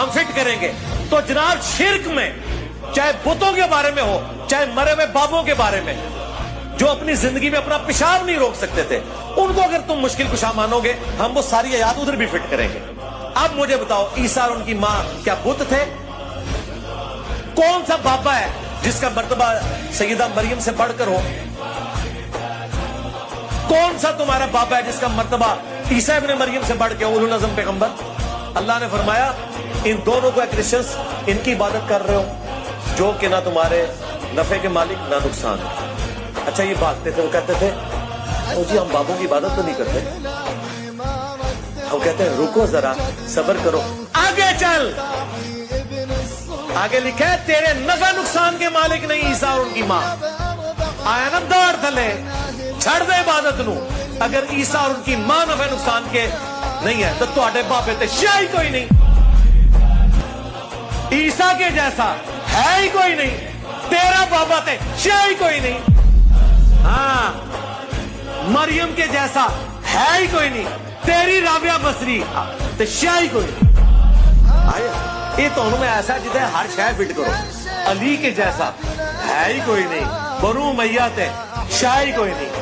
ہم فٹ کریں گے. تو جناب شرک میں چاہے بتوں کے بارے میں ہو چاہے مرے ہوئے بابوں کے بارے میں جو اپنی زندگی میں اپنا پیشاب نہیں روک سکتے تھے ان کو اگر تم مشکل کشا مانو گے ہم وہ ساری آیات ادھر بھی فٹ کریں گے. اب مجھے بتاؤ عیسیٰ اور ان کی ماں کیا بت تھے؟ کون سا بابا ہے جس کا مرتبہ سیدہ مریم سے بڑھ کر ہو؟ کون سا تمہارا بابا ہے جس کا مرتبہ عیسیٰ ابن مریم سے بڑھ کے اولو العزم پیغمبر؟ اللہ نے فرمایا ان دونوں کو کرسچنس ان کی عبادت کر رہے ہو جو کہ نہ تمہارے نفع کے مالک نہ نقصان. اچھا یہ بھاگتے تھے وہ کہتے تھے او جی ہم بابوں کی عبادت تو نہیں کرتے. ہم کہتے ہیں رکو ذرا صبر کرو آگے چل. آگے لکھا ہے تیرے نفع نقصان کے مالک نہیں عیسیٰ اور ان کی ماں. آیا نا داڑ تھلے چھڑ دے عبادت نو. اگر عیسیٰ اور ان کی ماں نفع نقصان کے نہیں ہے تو تواڈے بابے تے شاہی کوئی نہیں. عیسیٰ کے جیسا ہے ہی کوئی نہیں. تیرا بابا تے شاہی کوئی نہیں. ہاں مریم کے جیسا ہے ہی کوئی نہیں. تیری رابعہ بصری تے شاہی کوئی نہیں. آیا یہ تو میں ایسا جدے ہر شے فٹ کرو. علی کے جیسا ہے ہی کوئی نہیں. بنو امیہ تے شاہی کوئی نہیں.